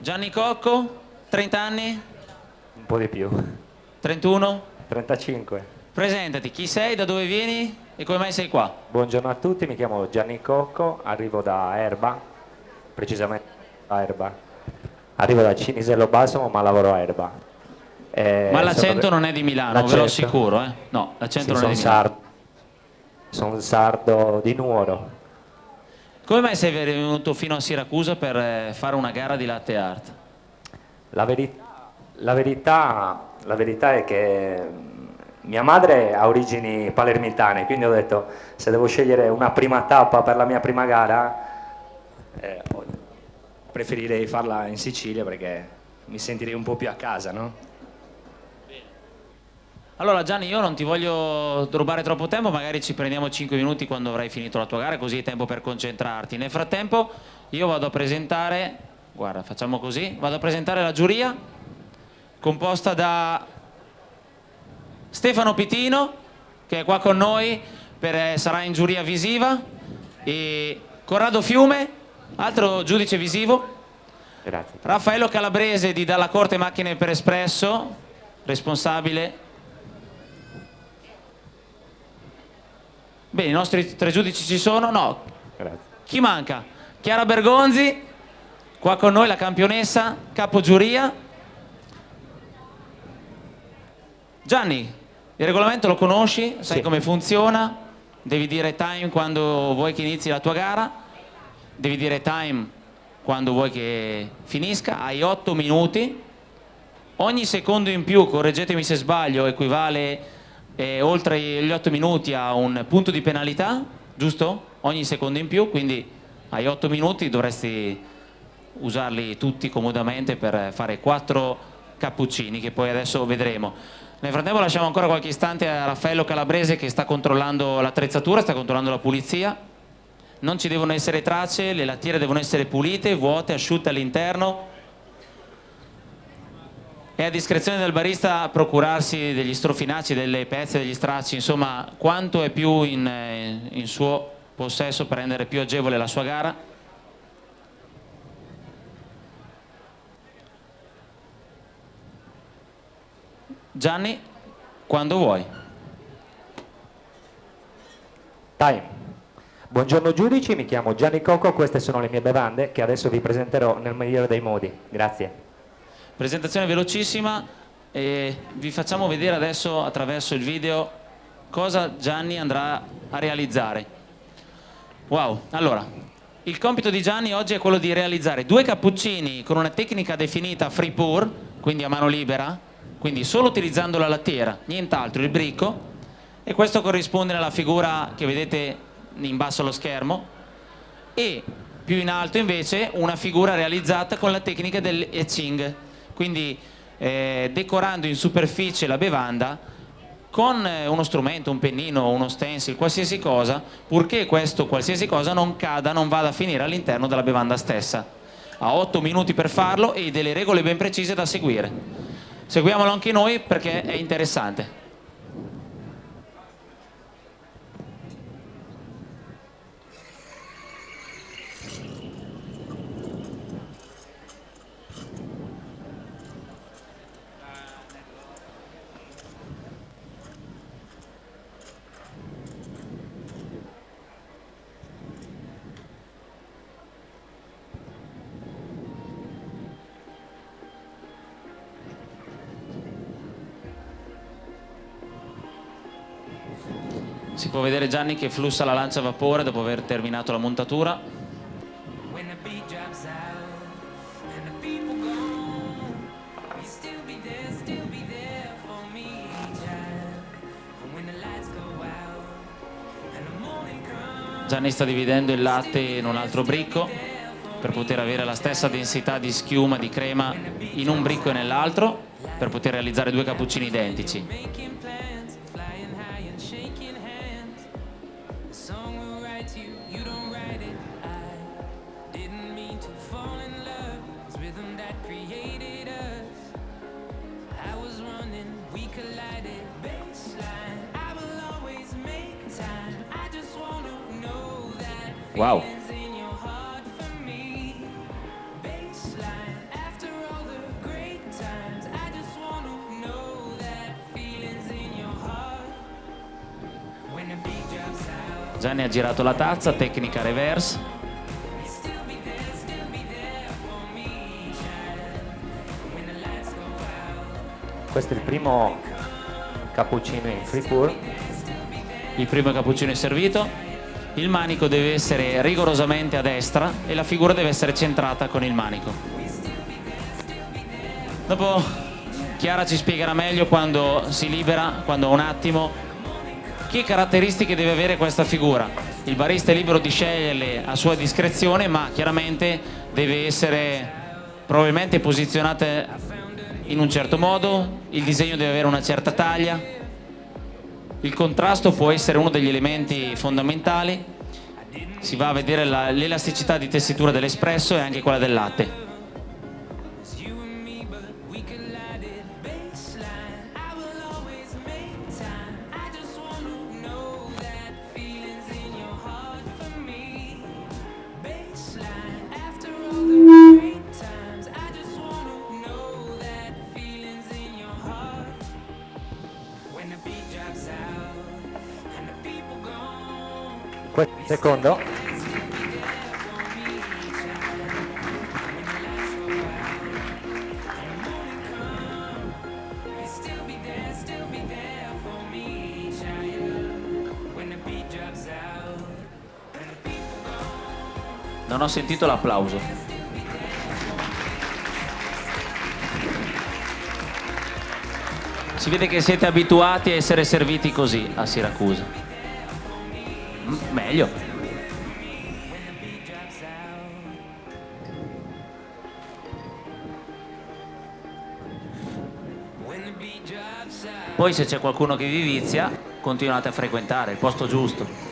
Gianni Cocco, 30 anni? Un po' di più. 31? 35. Presentati, chi sei, da dove vieni e come mai sei qua? Buongiorno a tutti, mi chiamo Gianni Cocco, arrivo da Erba, precisamente da Erba. Arrivo da Cinisello Balsamo, ma lavoro a Erba. Ma l'accento non è di Milano, ve lo assicuro, eh? No, l'accento non è di Milano. Sono sardo di Nuoro. Come mai sei venuto fino a Siracusa per fare una gara di latte art? La verità è che mia madre ha origini palermitane, quindi ho detto se devo scegliere una prima tappa per la mia prima gara, preferirei farla in Sicilia perché mi sentirei un po' più a casa, no? Allora Gianni, io non ti voglio rubare troppo tempo, magari ci prendiamo 5 minuti quando avrai finito la tua gara, così hai tempo per concentrarti. Nel frattempo io vado a presentare, guarda, facciamo così, vado a presentare la giuria, composta da Stefano Pitino, che è qua con noi, sarà in giuria visiva, e Corrado Fiume, altro giudice visivo. Grazie. Raffaello Calabrese di Dalla Corte Macchine per Espresso, responsabile. Bene, i nostri 3 giudici ci sono? No. Grazie. Chi manca? Chiara Bergonzi, qua con noi la campionessa, capo giuria. Gianni, il regolamento lo conosci? Sai come funziona? Devi dire time quando vuoi che inizi la tua gara, devi dire time quando vuoi che finisca, hai 8 minuti. Ogni secondo in più, correggetemi se sbaglio, equivale oltre gli 8 minuti a un punto di penalità, giusto? Ogni secondo in più, quindi hai 8 minuti, dovresti usarli tutti comodamente per fare 4 cappuccini che poi adesso vedremo. Nel frattempo lasciamo ancora qualche istante a Raffaello Calabrese che sta controllando l'attrezzatura, sta controllando la pulizia. Non ci devono essere tracce, le lattiere devono essere pulite, vuote, asciutte all'interno. È a discrezione del barista procurarsi degli strofinacci, delle pezze, degli stracci, insomma quanto è più in suo possesso per rendere più agevole la sua gara. Gianni, quando vuoi. Time. Buongiorno giudici, mi chiamo Gianni Cocco, queste sono le mie bevande che adesso vi presenterò nel migliore dei modi. Grazie. Presentazione velocissima e vi facciamo vedere adesso attraverso il video cosa Gianni andrà a realizzare. Wow, allora, il compito di Gianni oggi è quello di realizzare 2 cappuccini con una tecnica definita free pour, quindi a mano libera, quindi solo utilizzando la lattiera, nient'altro, il bricco, e questo corrisponde alla figura che vedete in basso allo schermo, e più in alto invece una figura realizzata con la tecnica del etching, quindi decorando in superficie la bevanda con uno strumento, un pennino, uno stencil, qualsiasi cosa, purché questo qualsiasi cosa non cada, non vada a finire all'interno della bevanda stessa. Ha 8 minuti per farlo e delle regole ben precise da seguire. Seguiamolo anche noi perché è interessante. Si può vedere Gianni che flussa la lancia a vapore dopo aver terminato la montatura. Gianni sta dividendo il latte in un altro bricco per poter avere la stessa densità di schiuma, di crema in un bricco e nell'altro, per poter realizzare 2 cappuccini identici. Wow. Gianni ha girato la tazza, tecnica reverse. Questo è il primo cappuccino in free pour. Il primo cappuccino è servito. Il manico deve essere rigorosamente a destra e la figura deve essere centrata con il manico. Dopo Chiara ci spiegherà meglio quando si libera, quando ha un attimo, che caratteristiche deve avere questa figura. Il barista è libero di sceglierle a sua discrezione, ma chiaramente deve essere probabilmente posizionata in un certo modo, il disegno deve avere una certa taglia, il contrasto può essere uno degli elementi fondamentali, si va a vedere l'elasticità di tessitura dell'espresso e anche quella del latte. Secondo. Non ho sentito l'applauso. Si vede che siete abituati a essere serviti così a Siracusa. Meglio. Poi se c'è qualcuno che vi vizia, continuate a frequentare, il posto giusto.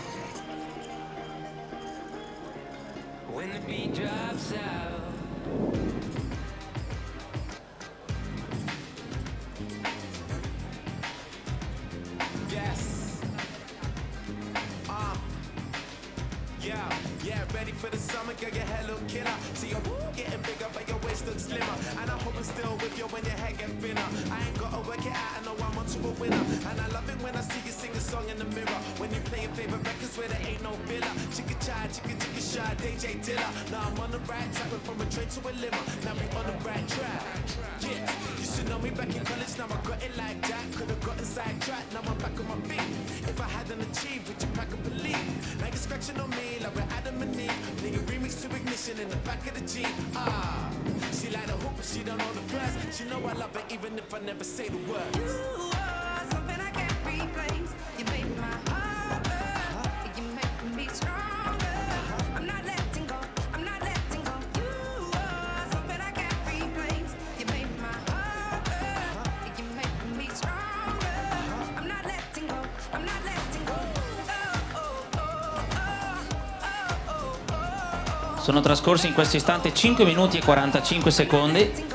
Sono trascorsi in questo istante 5 minuti e 45 secondi.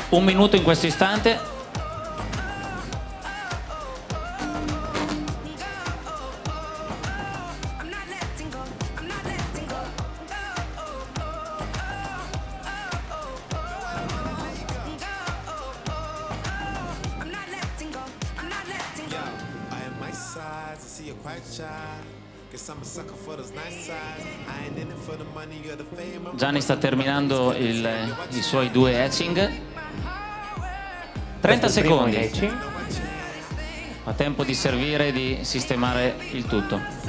Un minuto in questo istante. Gianni sta terminando i suoi 2 etching. 30 Questo è il primo secondi. Ineci. Ha tempo di servire e di sistemare il tutto.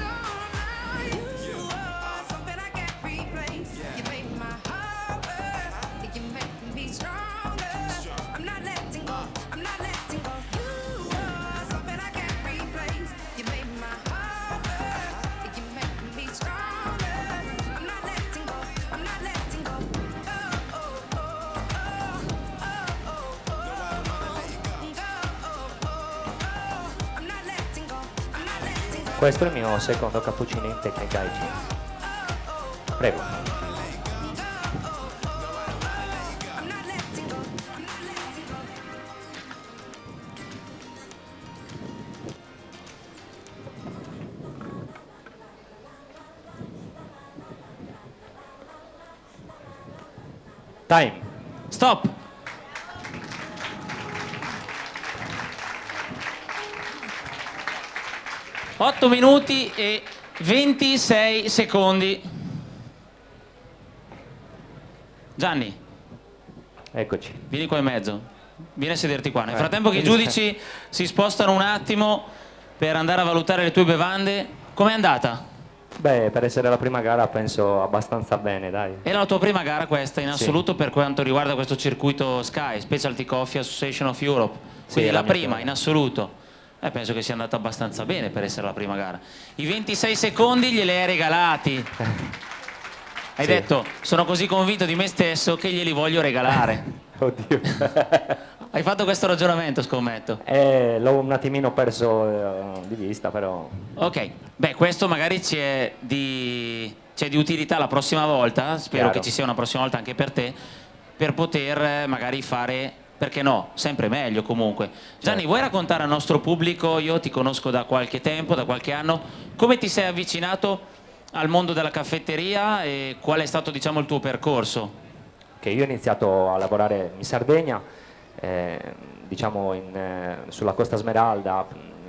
Questo è il mio secondo cappuccino in tecnica Aichi. Prego. Time. Stop! Otto minuti e 26 secondi. Gianni, Eccoci. vieni qua in mezzo, vieni a sederti qua. Nel frattempo che i giudici si spostano un attimo per andare a valutare le tue bevande, com'è andata? Beh, per essere la prima gara penso abbastanza bene, dai. Era la tua prima gara questa in Sì. assoluto per quanto riguarda questo circuito Sky, Specialty Coffee Association of Europe, quindi è la la mia prima prima. in assoluto. Penso che sia andata abbastanza bene per essere la prima gara. I 26 secondi glieli hai regalati. Hai Sì. detto, sono così convinto di me stesso che glieli voglio regalare. Oddio. Hai fatto questo ragionamento, scommetto. L'ho un attimino perso di vista, però... Ok, beh, questo magari c'è di utilità la prossima volta, spero Chiaro. che ci sia una prossima volta anche per te, per poter magari fare, perché no, sempre meglio comunque. Gianni, Certo. vuoi raccontare al nostro pubblico, io ti conosco da qualche tempo, da qualche anno, come ti sei avvicinato al mondo della caffetteria e qual è stato, diciamo, il tuo percorso? Che io ho iniziato a lavorare in Sardegna, diciamo sulla Costa Smeralda,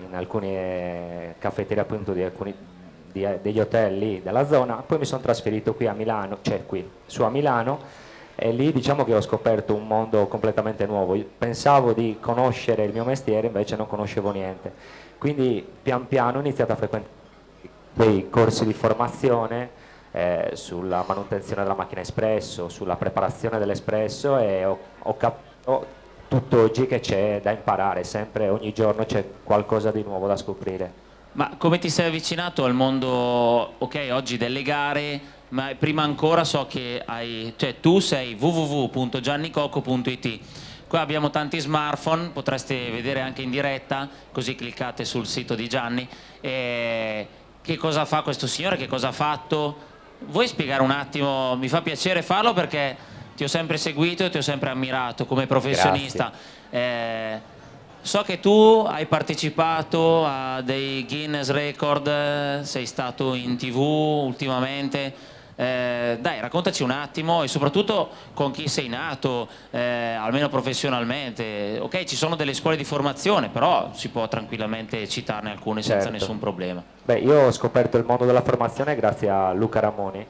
in alcune caffetterie appunto degli hotel lì della zona, poi mi sono trasferito qui a Milano, cioè qui, su a Milano, e lì diciamo che ho scoperto un mondo completamente nuovo. Io pensavo di conoscere il mio mestiere, invece non conoscevo niente. Quindi pian piano ho iniziato a frequentare dei corsi di formazione sulla manutenzione della macchina espresso, sulla preparazione dell'espresso, e ho capito tutt'oggi che c'è da imparare, sempre, ogni giorno c'è qualcosa di nuovo da scoprire. Ma come ti sei avvicinato al mondo, ok, oggi delle gare, ma prima ancora so che tu sei www.giannicocco.it. Qua abbiamo tanti smartphone, potreste vedere anche in diretta, così cliccate sul sito di Gianni. Che cosa fa questo signore, che cosa ha fatto? Vuoi spiegare un attimo? Mi fa piacere farlo perché ti ho sempre seguito e ti ho sempre ammirato come professionista. So che tu hai partecipato a dei Guinness Record, sei stato in TV ultimamente. Dai, raccontaci un attimo e soprattutto con chi sei nato, almeno professionalmente. Ok, ci sono delle scuole di formazione, però si può tranquillamente citarne alcune senza Certo. nessun problema. Beh, io ho scoperto il mondo della formazione grazie a Luca Ramoni,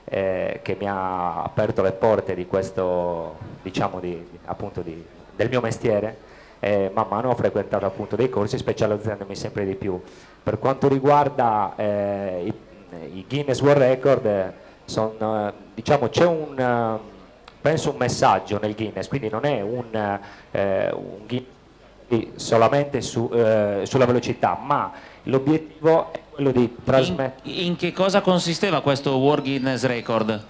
che mi ha aperto le porte di questo, diciamo, del mio mestiere. Man mano ho frequentato appunto dei corsi, specializzandomi sempre di più. Per quanto riguarda i Guinness World Record, diciamo, c'è penso un messaggio nel Guinness, quindi non è un Guinness solamente sulla velocità, ma l'obiettivo è quello di trasmettere. In che cosa consisteva questo World Guinness Record?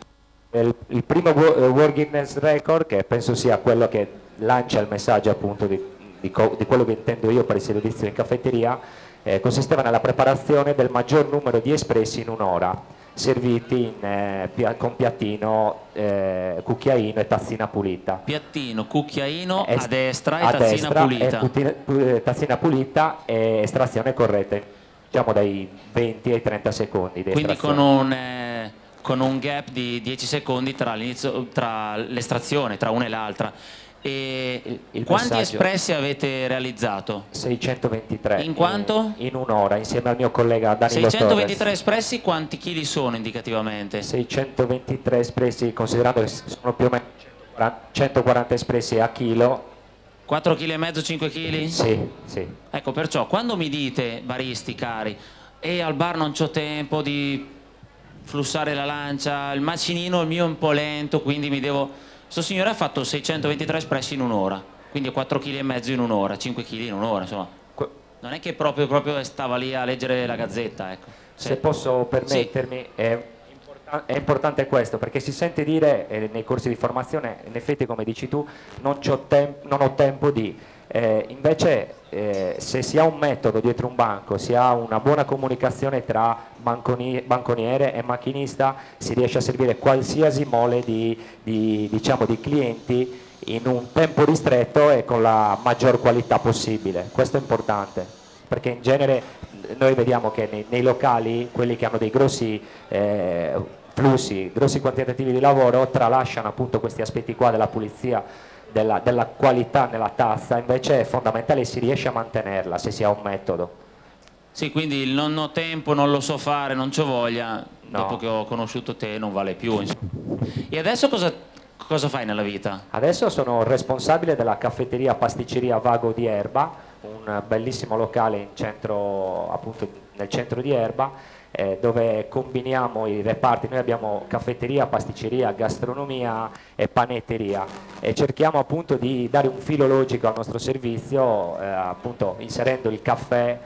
Il primo World Guinness Record, che penso sia quello che lancia il messaggio appunto di quello che intendo io per il servizio in caffetteria, consisteva nella preparazione del maggior numero di espressi in un'ora, serviti con piattino, cucchiaino e tazzina pulita. Piattino, cucchiaino a destra e tazzina destra, pulita. Tazzina pulita e estrazione corretta, diciamo dai 20 ai 30 secondi di Quindi estrazione. con un gap di 10 secondi tra l'estrazione, tra una e l'altra. E Il quanti messaggio- espressi avete realizzato? 623 In quanto? in un'ora, insieme al mio collega Danilo 623 Torres. espressi, quanti chili sono indicativamente? 623 espressi, considerando che sono più o meno 140 espressi a chilo. 4,5 kg, 5 kg? Sì, sì. Ecco, perciò quando mi dite, baristi cari, e al bar non c'ho tempo di flussare la lancia, il macinino il mio è un po' lento, quindi mi devo... Sto signore ha fatto 623 espressi in un'ora, quindi 4,5 kg in un'ora, 5 kg in un'ora, insomma. Non è che proprio stava lì a leggere la gazzetta, ecco. Se posso permettermi, sì. È importante questo, perché si sente dire nei corsi di formazione, in effetti come dici tu, non ho tempo di... invece se si ha un metodo dietro un banco, si ha una buona comunicazione tra banconiere e macchinista, si riesce a servire qualsiasi mole diciamo, di clienti in un tempo ristretto e con la maggior qualità possibile. Questo è importante, perché in genere noi vediamo che nei locali, quelli che hanno dei grossi flussi, grossi quantitativi di lavoro, tralasciano appunto questi aspetti qua della pulizia, della qualità nella tazza. Invece è fondamentale, si riesce a mantenerla se si ha un metodo. Sì, quindi il non ho tempo, non lo so fare, non c'ho voglia, no. Dopo che ho conosciuto te non vale più. E adesso cosa fai nella vita? Adesso sono responsabile della caffetteria pasticceria Vago di Erba, un bellissimo locale in centro, appunto nel centro di Erba, dove combiniamo i reparti. Noi abbiamo caffetteria, pasticceria, gastronomia e panetteria, e cerchiamo appunto di dare un filo logico al nostro servizio, appunto inserendo il caffè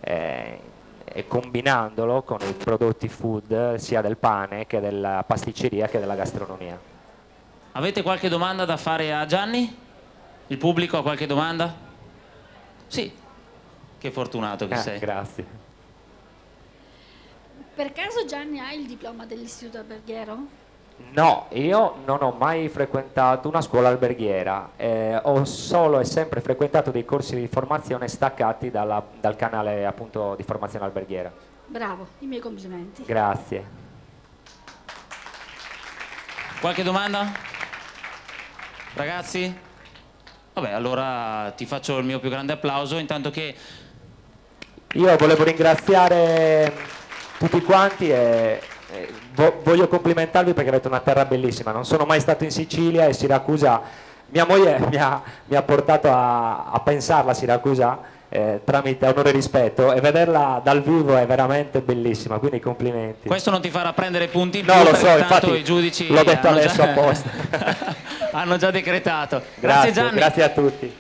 e combinandolo con i prodotti food sia del pane che della pasticceria che della gastronomia. Avete qualche domanda da fare a Gianni? Il pubblico ha qualche domanda? Sì, che fortunato che sei. Grazie. Per caso Gianni ha il diploma dell'istituto alberghiero? No, io non ho mai frequentato una scuola alberghiera, ho solo e sempre frequentato dei corsi di formazione staccati dal canale appunto di formazione alberghiera. Bravo, i miei complimenti. Grazie. Qualche domanda? Ragazzi? Vabbè, allora ti faccio il mio più grande applauso, intanto che... Io volevo ringraziare tutti quanti e voglio complimentarvi perché avete una terra bellissima. Non sono mai stato in Sicilia e Siracusa, mia moglie mi ha portato a pensarla a Siracusa tramite onore e rispetto, e vederla dal vivo è veramente bellissima, quindi complimenti. Questo non ti farà prendere punti in più, no, lo perché so, tanto infatti i giudici l'ho detto adesso già... apposta. hanno già decretato. Grazie Gianni. Grazie a tutti.